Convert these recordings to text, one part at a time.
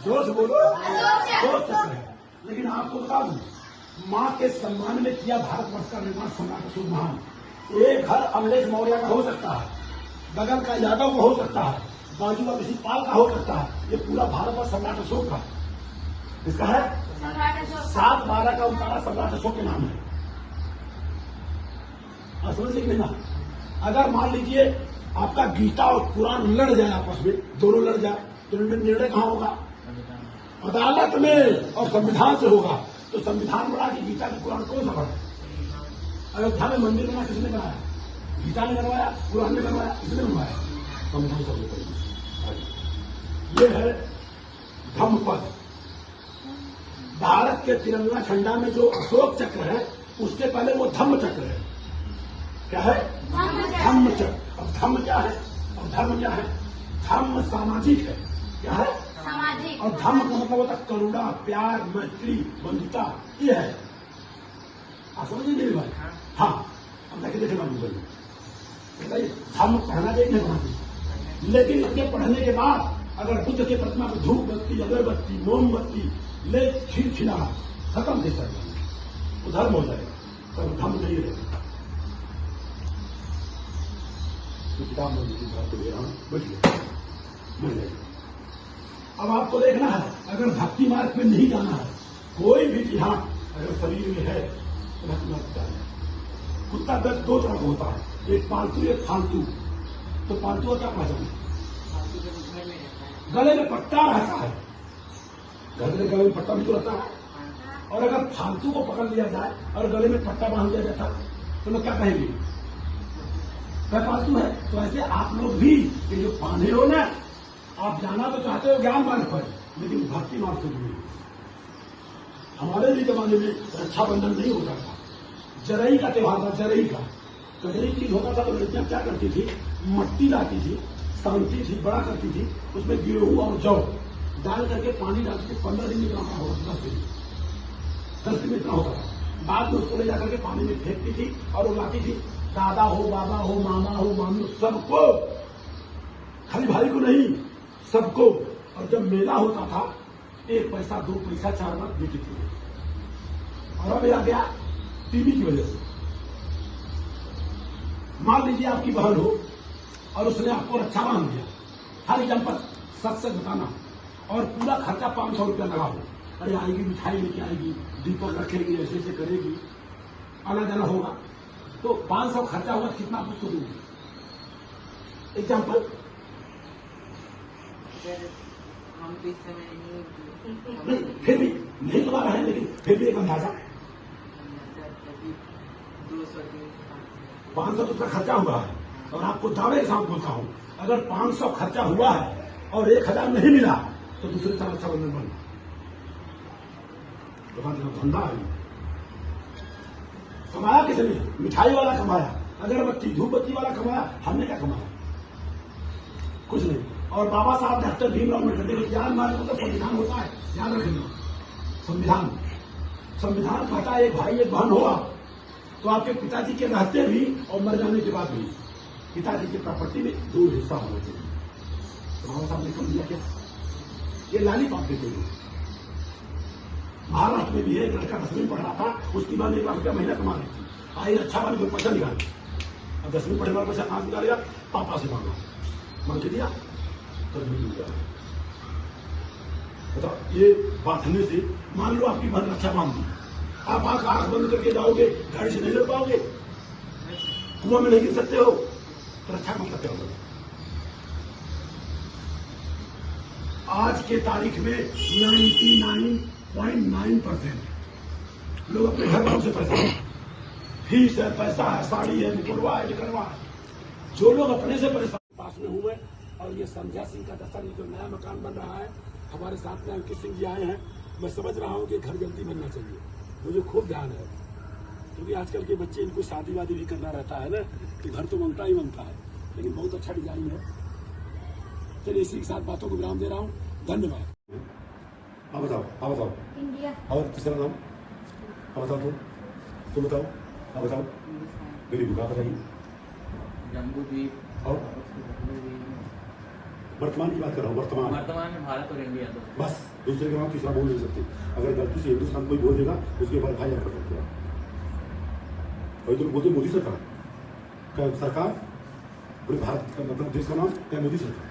जोर से बोलो, अशोक चक्र है। लेकिन आपको बता दूं, माँ के सम्मान में किया भारतवर्ष का निर्माण सम्राट अशोक महान। एक घर अमलेश मौर्य का हो सकता है, बगल का यादव का हो सकता है, बाजू का किसी पाल का हो सकता है, ये पूरा भारतवर्ष सम्राट अशोक का इसका है। 7/12 का उतारा सम्राट अशोक के नाम है। समझ लेकिन ना, अगर मान लीजिए आपका गीता और कुरान लड़ जाए आपस में, दोनों लड़ जाए, तो निर्णय कहाँ होगा? अदालत में, और संविधान से होगा। तो संविधान बना कि गीता के कुरान कौन सा बना? अयोध्या में मंदिर बना किसने बनाया? गीता ने बनवाया, कुरान ने बनवाया, किसने बनवाया? संविधान से। ये है धम्मपद। भारत के तिरंगा झंडा में जो अशोक चक्र है, उसके पहले वो धम्म चक्र है। क्या है? धम्म चक्र। अब धम्म क्या है? और धर्म क्या है? धम्म सामाजिक है। क्या है? सामाजिक। और धम्म का मतलब होता है करुणा, प्यार, मैत्री, बंधुता। ये है। आप समझिए मेरी बात? हाँ। अब देखिए गूगल में बताइए, धम्म पढ़ना चाहिए नहीं पढ़ना चाहिए? लेकिन इसके पढ़ने के बाद अगर बुद्ध के प्रतिमा में धूप बत्ती, अगरबत्ती, मोमबत्ती ले खिला खत्म दे सकता, तो धर्म हो जाएगा, तो धम्म नहीं रहेगा। तो किताब में तो दे रहा हूँ, बढ़ जाएगा। अब आपको देखना है, अगर भक्ति मार्ग पे नहीं जाना है, कोई भी जिहाद अगर शरीर में है तो भक्ति मार्ग जाना है। कुत्ता दो तरह का होता है, एक पालतू एक फालतू। तो पालतू का क्या पहचान? गले में पट्टा रहता है, गले में पट्टा भी तो रहता है। और अगर फालतू को पकड़ लिया जाए और गले में पट्टा बांध दिया जाता तो लोग क्या कहेंगे? क्या फालतू है? तो ऐसे आप लोग भी ये जो बांधे हो ना, आप जाना तो चाहते हो ज्ञान मार्ग पर, लेकिन भक्ति मार्ग से जुड़े। हमारे लिए जमाने में रक्षाबंधन नहीं होता था, जरई का त्योहार था, जरई का। तो जरई चीज होता था तो लड़कियां क्या करती थी? मट्टी लाती थी, शांति थी, बड़ा करती थी, उसमें गेहूं और जौ डाल करके पानी डालती थी। 15 दिन में इतना होता था, 10 दिन में इतना होता था। बाद में उसको ले जाकर के पानी में फेंकती थी और वो लाती थी। दादा हो, बाबा हो, मामा हो, मामी, सबको, खाली भाई को नहीं, सबको। और जब मेला होता था, 1 पैसा 2 पैसा 4 बार देती थी। और अब आ गया टीवी की वजह से। मान लीजिए आपकी बहन हो और उसने आपको रक्षा बांध दिया, हर एग्जाम्पल सच सच बताना, और पूरा खर्चा 500 रुपया लगा हो। अरे आएगी, मिठाई लेके आएगी, दीपक रखेगी, ऐसे ऐसे करेगी, आना जाना होगा, तो 500 खर्चा हुआ, कितना आप उसको दोगे? एग्जाम्पल। नहीं, फिर भी नहीं तुम्हारा है, लेकिन फिर भी एक अंदाजा 500 रुपया खर्चा हुआ है। और आपको दावे के साथ बोलता हूं, अगर 500 खर्चा हुआ है और 1000 नहीं मिला तो दूसरे साल रक्षाबंधन बंद। धंधा है, कमाया किसने? मिठाई वाला कमाया, अगरबत्ती धूपबत्ती वाला कमाया, हमने क्या कमाया? कुछ नहीं। और बाबा साहब डॉक्टर भीमराव अम्बेडकर, ज्ञान मार्ग मतलब संविधान होता है, याद रखना। संविधान कहता है एक भाई एक बहन होगा, तो आपके पिताजी के रहते भी और मर जाने के बाद भी पिताजी की प्रॉपर्टी में 2 हिस्सा होना चाहिए। तो बाबा साहब ने कम दिया क्या? ये लाली पाप देते हैं। महाराष्ट्र में भी एक लड़का 10वीं पढ़ रहा था, उसकी मां 1 लाख रुपया महीना कमा रही थी। आई रक्षा वाली कोई पैसा निकाल, अब 10वीं पढ़ने वाला पैसा कहां निकालेगा? पापा से मांगा, मांग के दिया तो मिल गया। बताओ, ये बात होने से मान लो आपकी बहन रक्षा बांध दी, आप आंख बंद करके जाओगे, गाड़ी से नहीं लड़ पाओगे, कुआं में नहीं गिर सकते हो, तो रक्षा मतलब क्या होगा? आज के तारीख में 99.9% लोग अपने घर वालों से पैसा है, फीस है, पैसा है, साड़ी है, निकलवा है, निकलवा है। जो लोग अपने से परेशान पास में हुए, और ये संध्या सिंह का दफ्तर, जो नया मकान बन रहा है, हमारे साथ में अंकित सिंह जी आए हैं। मैं समझ रहा हूँ कि घर जल्दी बनना चाहिए, मुझे खूब ध्यान है, क्योंकि आजकल के बच्चे, इनको शादी वादी भी करना रहता है ना, तो घर तो बनता ही बनता है, लेकिन बहुत अच्छा डिजाइन है। चलिए इसी के साथ बातों को विराम दे रहा हूँ, धन्यवाद। आप बताओ इंडिया। और तीसरा नाम आप बताओ, तुम बताओ, आप बताओ। वेरी गुड, आप बताइए। जम्बूद्वीप। और वर्तमान की बात कर रहा हूँ, वर्तमान में भारत और इंडिया तो बस, दूसरे के बाद तीसरा बोल नहीं सकते। अगर गलती से हिंदुस्तान कोई बोल देगा उसके बाद भाई कर सकते हैं। और तो बोलते मोदी सरकार क्या सरकार पूरे भारत का मतलब देश का नाम क्या मोदी सरकार,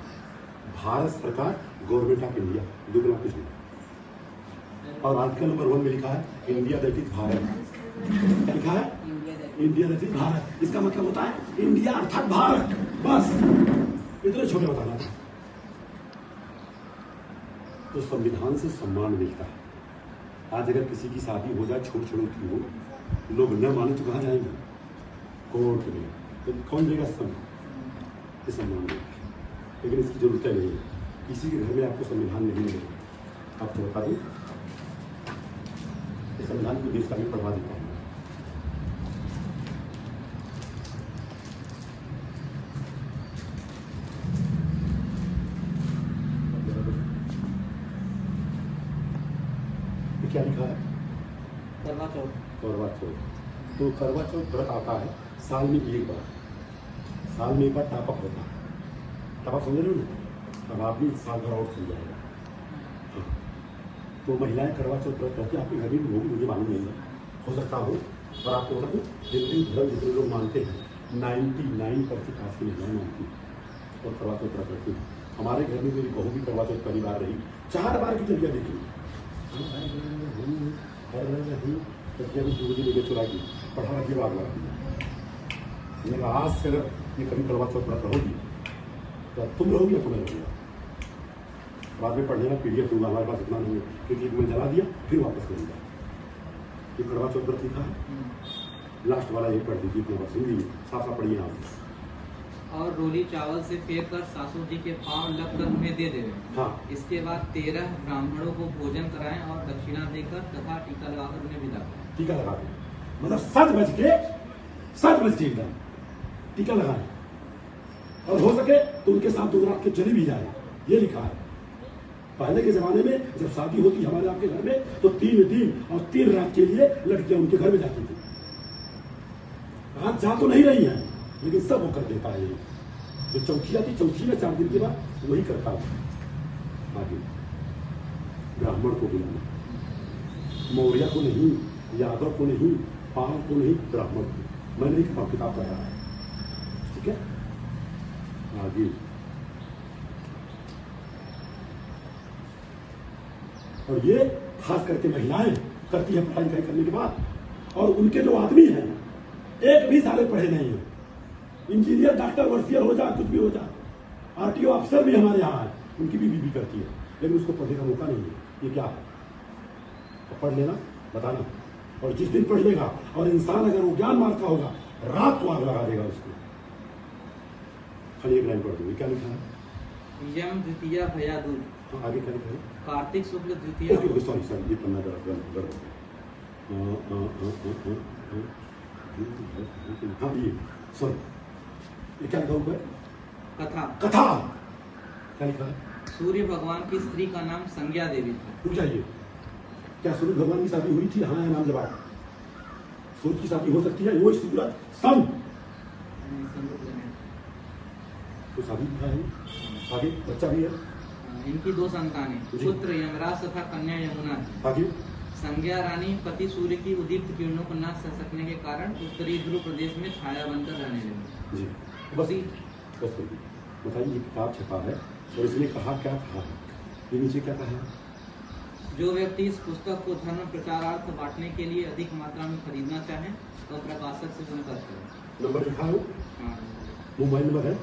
भारत सरकार गवर्नमेंट ऑफ इंडिया, दो गुना कुछ नहीं। और आर्टिकल नंबर 1 में लिखा है इंडिया दैट इज भारत, क्या लिखा है इंडिया दैट इज भारत। इसका मतलब होता है इंडिया अर्थात भारत, बस इतने छोटे बताना था। तो संविधान से सम्मान मिलता है। आज अगर किसी की शादी हो जाए छोटी छोटी हो, लोग न माने तो कहाँ जाएंगे, कोर्ट में, तो कौन देगा सम्मान देगा। लेकिन इसकी जरूरत नहीं है, किसी के घर में आपको संविधान नहीं मिलेगा। आपको बता दूं संविधान को देश का भी पढ़वा देता हूँ। क्या लिखा है करवा चौथ। करवा चौथ, तो करवा चौथ व्रत आता है साल में एक बार, साल में एक बार टापक होता है। टापक समझ रहे हो ना, अब आप भी साल भर और समझ जाएगा। हाँ, तो महिलाएं करवा चौथ व्रत करती है। आपके घर में होगी, मुझे मालूम नहीं है, हो सकता हो। और आपको बता दूं जितने धर्म जितने लोग मानते हैं 99% आज की महिलाएं मानती हैं और करवा चौथ व्रत करती हैं। हमारे घर में मेरी बहू भी करवा चौथ पहली बार रही, 4 बार की जलिया देखी। लेके चुरा की पढ़ा के बाद मैंने कहा आज से अगर ये कभी करवा चौथ व्रत रहोगी तो तुम रहोगी या तुम्हें रहोगी। बाद में पढ़ने का PDF दूंगा, हमारे पास इतना नहीं है क्योंकि मैं जला दिया फिर वापस करूँगा। ये करवा चौथ व्रत लिखा है, लास्ट वाला ये पढ़ दीजिए, हिंदी में साफ साफ पढ़िए आप। और रोली चावल से फेंक कर सासू जी के पांव लग कर उन्हें दे देवे। हाँ, इसके बाद 13 ब्राह्मणों को भोजन कराएं और दक्षिणा देकर तथा टीका लगाकर उन्हें विदा करें। टीका लगा दे, मतलब 7 बज के एकदम टीका लगाए, और हो सके तो उनके साथ 2 रात के चले भी जाए। ये लिखा है। पहले के जमाने में जब शादी होती हमारे आपके घर में तो 3 दिन और 3 रात के लिए लड़कियां उनके घर में जाती थी। आज जा तो नहीं रही है लेकिन सब वो कर देता है। जो चौथी आती, चौथी में 4 दिन के बाद वही करता है। आगे ब्राह्मण को बुलाना, मौर्य को नहीं, यादव को नहीं, पाल को नहीं, ब्राह्मण को। मैंने एक किताब पढ़ा है, ठीक है। आगे और ये खास करके महिलाएं करती है पढ़ाई लिखाई करने के बाद। और उनके जो आदमी हैं एक भी साले पढ़े नहीं है, इंजीनियर डॉक्टर वर्सियर हो जा, कुछ भी हो जा, RTO अफसर भी हमारे यहाँ है, उनकी भी बीबी करती है, लेकिन उसको पढ़ने का मौका नहीं है। ये क्या है, तो पढ़ लेना, बताना। और जिस दिन पढ़ लेगा और इंसान अगर वो ज्ञान मार्ग का होगा, रात को आग लगा देगा उसको। खाली एक लाइन पढ़ दूंगी, क्या लिखा है, यम द्वितीया भया दूज। तो आगे क्या लिखा है, कार्तिक शुक्ल द्वितीया। सॉरी ये पन्ना जरा हाँ ये सॉरी, ये क्या लिखा हुआ है, कथा। कथा क्या लिखा है, सूर्य भगवान की स्त्री का नाम संज्ञा देवी था। रुक जाइए, क्या सूर्य भगवान की शादी हुई थी? हाँ है, नाम जवाब। सूर्य की शादी हो सकती है, वो सूरज सन तो शादी है, आगे बच्चा भी है। इनकी 2 संतानें, पुत्र यमराज तथा कन्या यमुना थी। आगे संज्ञा रानी पति सूर्य की उदीप्त किरणों को न सह सकने के कारण उत्तरी ध्रुव प्रदेश में छाया बनकर रहने लगी। जी बस बताइए, ये किताब छपा है और इसमें कहा क्या था, ये नीचे क्या कहा है, जो व्यक्ति इस पुस्तक को धर्म प्रचारार्थ बांटने के लिए अधिक मात्रा में खरीदना चाहे तो प्रकाशक से संपर्क करें। नंबर लिखा हो, हाँ, मोबाइल नंबर है